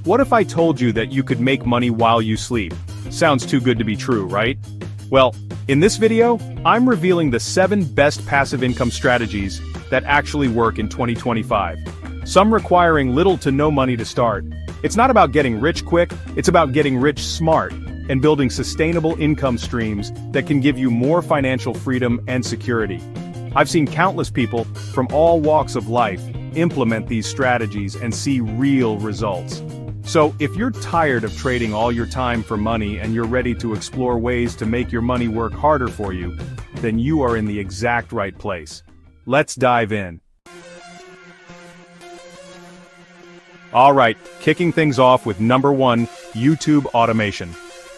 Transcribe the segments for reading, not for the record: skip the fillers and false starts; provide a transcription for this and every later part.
What if I told you that you could make money while you sleep? Sounds too good to be true, right? Well, in this video, I'm revealing the 7 best passive income strategies that actually work in 2025. Some requiring little to no money to start. It's not about getting rich quick, it's about getting rich smart and building sustainable income streams that can give you more financial freedom and security. I've seen countless people from all walks of life implement these strategies and see real results. So, if you're tired of trading all your time for money and you're ready to explore ways to make your money work harder for you, then you are in the exact right place. Let's dive in. Alright, kicking things off with number 1, YouTube automation.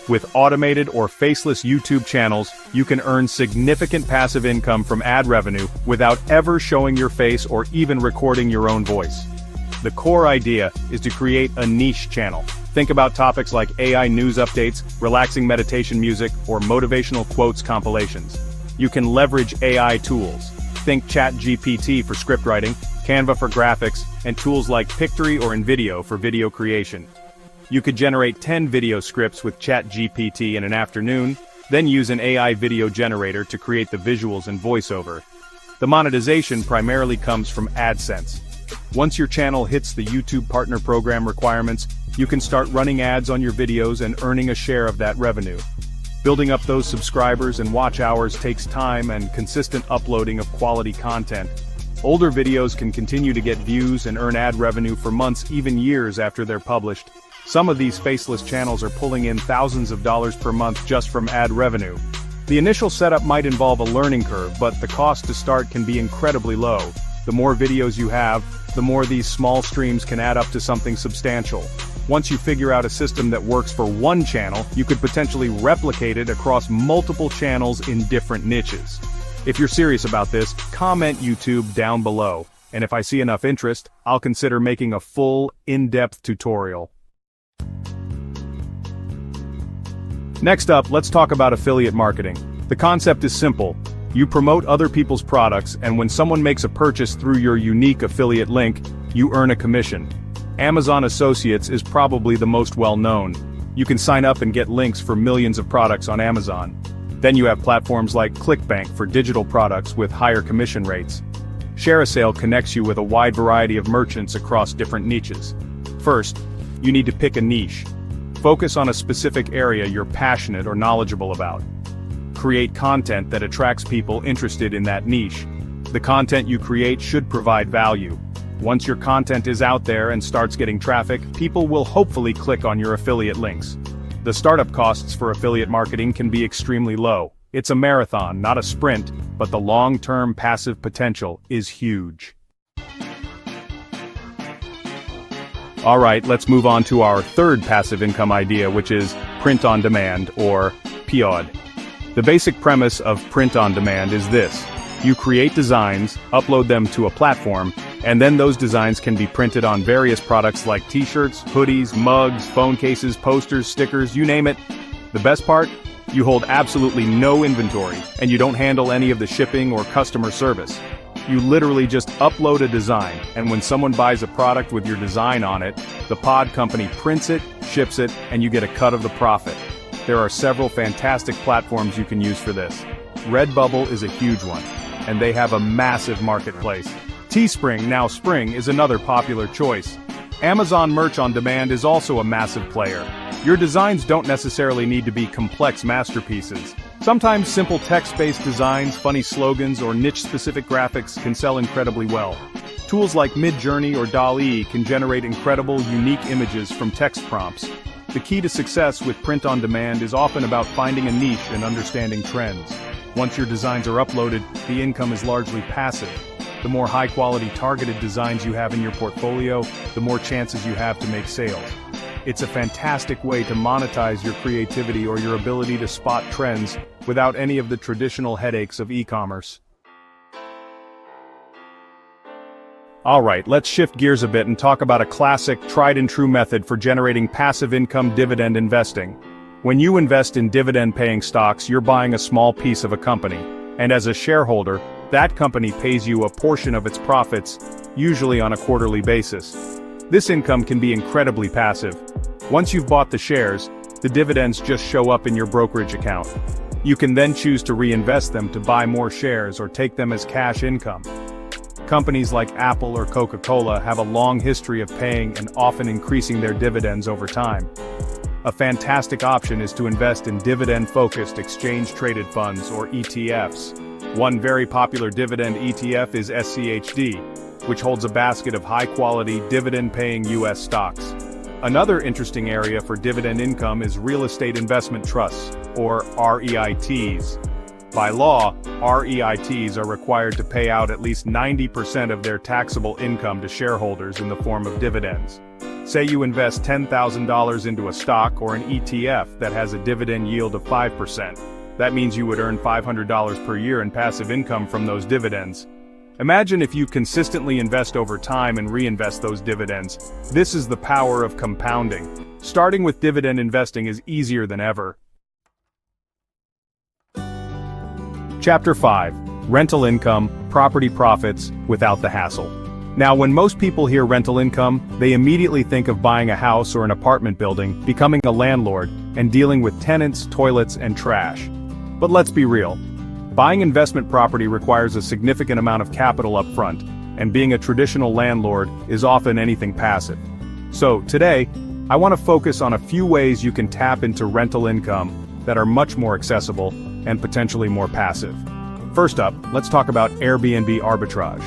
With automated or faceless YouTube channels, you can earn significant passive income from ad revenue without ever showing your face or even recording your own voice. The core idea is to create a niche channel. Think about topics like AI news updates, relaxing meditation music, or motivational quotes compilations. You can leverage AI tools. Think ChatGPT for script writing, Canva for graphics, and tools like Pictory or InVideo for video creation. You could generate 10 video scripts with ChatGPT in an afternoon, then use an AI video generator to create the visuals and voiceover. The monetization primarily comes from AdSense. Once your channel hits the YouTube Partner Program requirements, you can start running ads on your videos and earning a share of that revenue. Building up those subscribers and watch hours takes time and consistent uploading of quality content. Older videos can continue to get views and earn ad revenue for months, even years after they're published. Some of these faceless channels are pulling in thousands of dollars per month just from ad revenue. The initial setup might involve a learning curve, but the cost to start can be incredibly low. The more videos you have, the more these small streams can add up to something substantial. Once you figure out a system that works for one channel, you could potentially replicate it across multiple channels in different niches. If you're serious about this, comment YouTube down below, and if I see enough interest, I'll consider making a full, in-depth tutorial. Next up, let's talk about affiliate marketing. The concept is simple. You promote other people's products, and when someone makes a purchase through your unique affiliate link, you earn a commission. Amazon Associates is probably the most well-known. You can sign up and get links for millions of products on Amazon. Then you have platforms like ClickBank for digital products with higher commission rates. ShareASale connects you with a wide variety of merchants across different niches. First, you need to pick a niche. Focus on a specific area you're passionate or knowledgeable about. Create content that attracts people interested in that niche. The content you create should provide value. Once your content is out there and starts getting traffic, people will hopefully click on your affiliate links. The startup costs for affiliate marketing can be extremely low. It's a marathon, not a sprint, but the long-term passive potential is huge. Alright, let's move on to our third passive income idea, which is print on demand, or POD. The basic premise of print on demand is this. You create designs, upload them to a platform, and then those designs can be printed on various products like t-shirts, hoodies, mugs, phone cases, posters, stickers, you name it. The best part? You hold absolutely no inventory, and you don't handle any of the shipping or customer service. You literally just upload a design, and when someone buys a product with your design on it, the pod company prints it, ships it, and you get a cut of the profit. There are several fantastic platforms you can use for this. Redbubble is a huge one, and they have a massive marketplace. Teespring, now Spring, is another popular choice. Amazon Merch on Demand is also a massive player. Your designs don't necessarily need to be complex masterpieces. Sometimes simple text-based designs, funny slogans, or niche-specific graphics can sell incredibly well. Tools like Midjourney or DALL-E can generate incredible, unique images from text prompts. The key to success with print on demand is often about finding a niche and understanding trends. Once your designs are uploaded, the income is largely passive. The more high-quality targeted designs you have in your portfolio, the more chances you have to make sales. It's a fantastic way to monetize your creativity or your ability to spot trends without any of the traditional headaches of e-commerce. Alright, let's shift gears a bit and talk about a classic, tried-and-true method for generating passive income dividend investing. When you invest in dividend-paying stocks, you're buying a small piece of a company, and as a shareholder, that company pays you a portion of its profits, usually on a quarterly basis. This income can be incredibly passive. Once you've bought the shares, the dividends just show up in your brokerage account. You can then choose to reinvest them to buy more shares or take them as cash income. Companies like Apple or Coca-Cola have a long history of paying and often increasing their dividends over time. A fantastic option is to invest in dividend-focused exchange-traded funds or ETFs. One very popular dividend ETF is SCHD, which holds a basket of high-quality, dividend-paying U.S. stocks. Another interesting area for dividend income is real estate investment trusts, or REITs. By law, REITs are required to pay out at least 90% of their taxable income to shareholders in the form of dividends. Say you invest $10,000 into a stock or an ETF that has a dividend yield of 5%. That means you would earn $500 per year in passive income from those dividends. Imagine if you consistently invest over time and reinvest those dividends. This is the power of compounding. Starting with dividend investing is easier than ever. Chapter 5. Rental income, property profits, without the hassle. Now, when most people hear rental income, they immediately think of buying a house or an apartment building, becoming a landlord, and dealing with tenants, toilets, and trash. But let's be real. Buying investment property requires a significant amount of capital up front, and being a traditional landlord is often anything passive. So, today, I want to focus on a few ways you can tap into rental income that are much more accessible and potentially more passive. First up, let's talk about Airbnb arbitrage.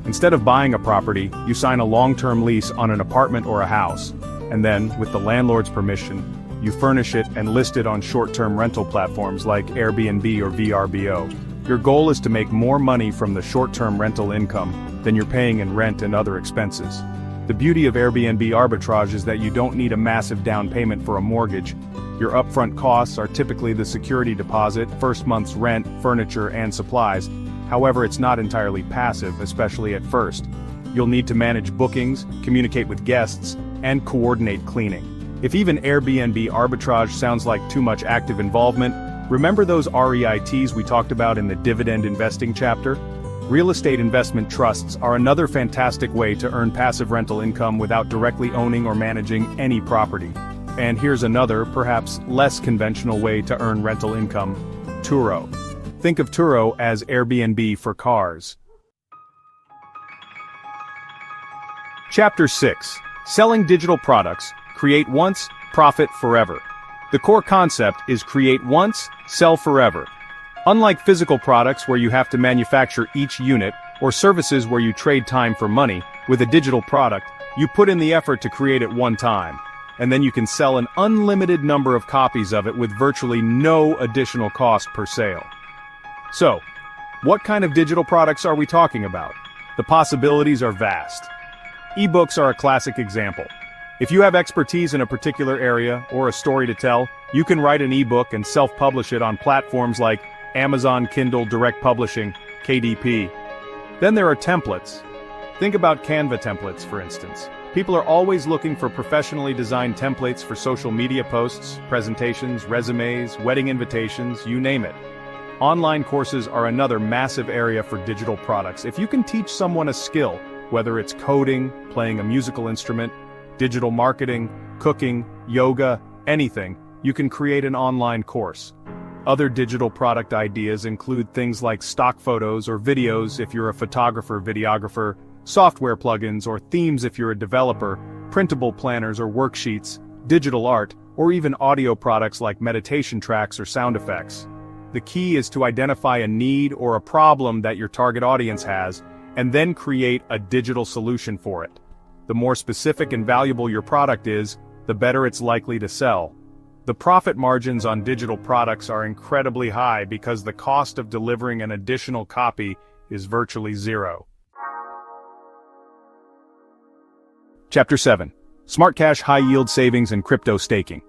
Instead of buying a property, you sign a long-term lease on an apartment or a house, and then, with the landlord's permission, you furnish it and list it on short-term rental platforms like Airbnb or VRBO. Your goal is to make more money from the short-term rental income than you're paying in rent and other expenses. The beauty of Airbnb arbitrage is that you don't need a massive down payment for a mortgage. Your upfront costs are typically the security deposit, first month's rent, furniture, and supplies. However, it's not entirely passive, especially at first. You'll need to manage bookings, communicate with guests, and coordinate cleaning. If even Airbnb arbitrage sounds like too much active involvement, remember those REITs we talked about in the dividend investing chapter? Real estate investment trusts are another fantastic way to earn passive rental income without directly owning or managing any property. And here's another, perhaps less conventional way to earn rental income: Turo. Think of Turo as Airbnb for cars. Chapter 6. Selling digital products. Create once, profit forever. The core concept is create once, sell forever. Unlike physical products where you have to manufacture each unit, or services where you trade time for money, with a digital product, you put in the effort to create it one time, and then you can sell an unlimited number of copies of it with virtually no additional cost per sale. So, what kind of digital products are we talking about? The possibilities are vast. Ebooks are a classic example. If you have expertise in a particular area or a story to tell, you can write an ebook and self-publish it on platforms like Amazon Kindle Direct Publishing, KDP. Then there are templates. Think about Canva templates, for instance. People are always looking for professionally designed templates for social media posts, presentations, resumes, wedding invitations, you name it. Online courses are another massive area for digital products. If you can teach someone a skill, whether it's coding, playing a musical instrument, digital marketing, cooking, yoga, anything, you can create an online course. Other digital product ideas include things like stock photos or videos if you're a photographer, videographer, software plugins or themes if you're a developer, printable planners or worksheets, digital art, or even audio products like meditation tracks or sound effects. The key is to identify a need or a problem that your target audience has, and then create a digital solution for it. The more specific and valuable your product is, the better it's likely to sell. The profit margins on digital products are incredibly high because the cost of delivering an additional copy is virtually zero. Chapter 7. Smart Cash High Yield Savings and Crypto Staking.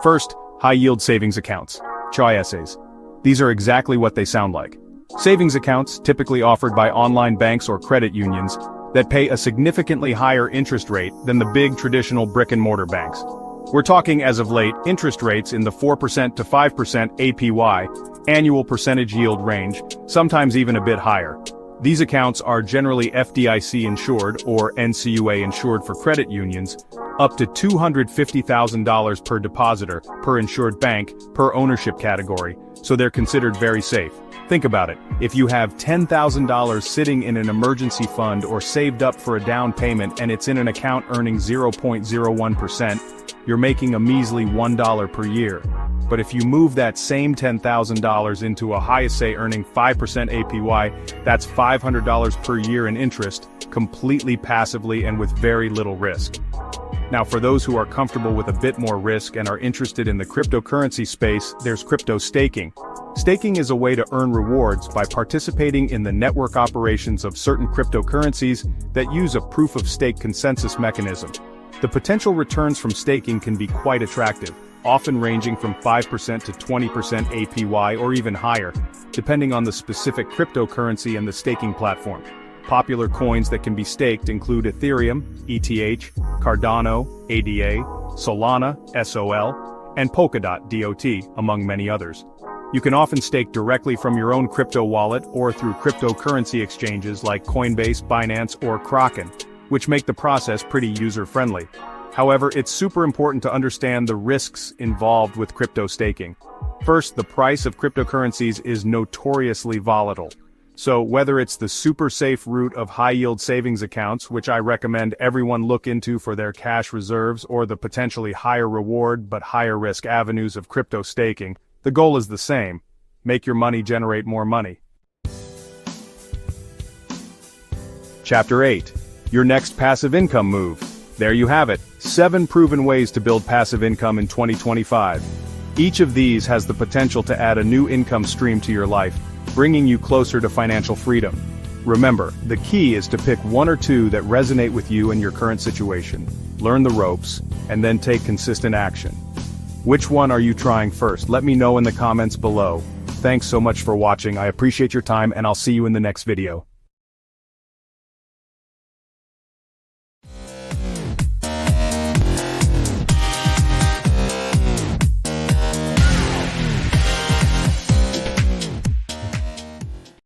First, high yield savings accounts, CHSAs. These are exactly what they sound like. Savings accounts, typically offered by online banks or credit unions, that pay a significantly higher interest rate than the big traditional brick-and-mortar banks. We're talking, as of late, interest rates in the 4% to 5% APY, annual percentage yield range, sometimes even a bit higher. These accounts are generally FDIC insured or NCUA insured for credit unions, up to $250,000 per depositor, per insured bank, per ownership category, so they're considered very safe. Think about it. If you have $10,000 sitting in an emergency fund or saved up for a down payment and it's in an account earning 0.01%, you're making a measly $1 per year. But if you move that same $10,000 into a HSA earning 5% APY, that's $500 per year in interest, completely passively and with very little risk. Now, for those who are comfortable with a bit more risk and are interested in the cryptocurrency space, there's crypto staking. Staking is a way to earn rewards by participating in the network operations of certain cryptocurrencies that use a proof-of-stake consensus mechanism. The potential returns from staking can be quite attractive, often ranging from 5% to 20% APY or even higher, depending on the specific cryptocurrency and the staking platform. Popular coins that can be staked include Ethereum, ETH, Cardano, ADA, Solana, SOL, and Polkadot, DOT, among many others. You can often stake directly from your own crypto wallet or through cryptocurrency exchanges like Coinbase, Binance, or Kraken, which make the process pretty user-friendly. However, it's super important to understand the risks involved with crypto staking. First, the price of cryptocurrencies is notoriously volatile. So whether it's the super safe route of high-yield savings accounts, which I recommend everyone look into for their cash reserves, or the potentially higher reward but higher risk avenues of crypto staking, the goal is the same: make your money generate more money. Chapter 8. Your next passive income move. There you have it, 7 proven ways to build passive income in 2025. Each of these has the potential to add a new income stream to your life, bringing you closer to financial freedom. Remember, the key is to pick 1 or 2 that resonate with you and your current situation, learn the ropes, and then take consistent action. Which one are you trying first? Let me know in the comments below. Thanks so much for watching. I appreciate your time, and I'll see you in the next video.